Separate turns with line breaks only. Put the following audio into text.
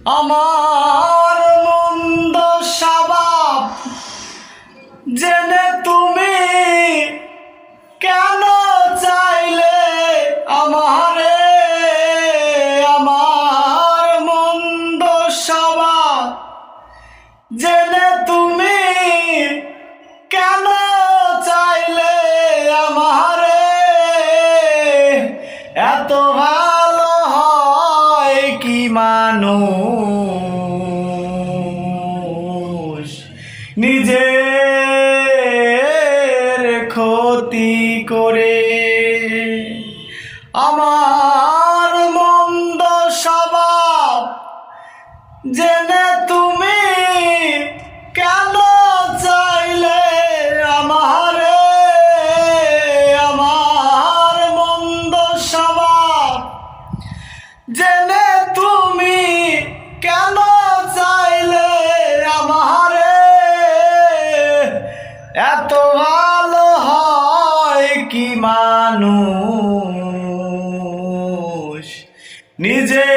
আমার মন্দ স্বভাব জেনে তুমি কেন চাইলে আমারে? আমার মন্দ স্বভাব জেনে তুমি কেন চাইলে আমারে? এত ভালো হয় কি মানুষ নিজের ক্ষতি করে? আমার মন্দ স্বভাব জেনে তুমি কেন চাইলে আমারে? আমার মন্দ স্বভাব জেনে তুমি কেন চাইলে আমারে? এত ভালো হয় কি মানুষ নিজে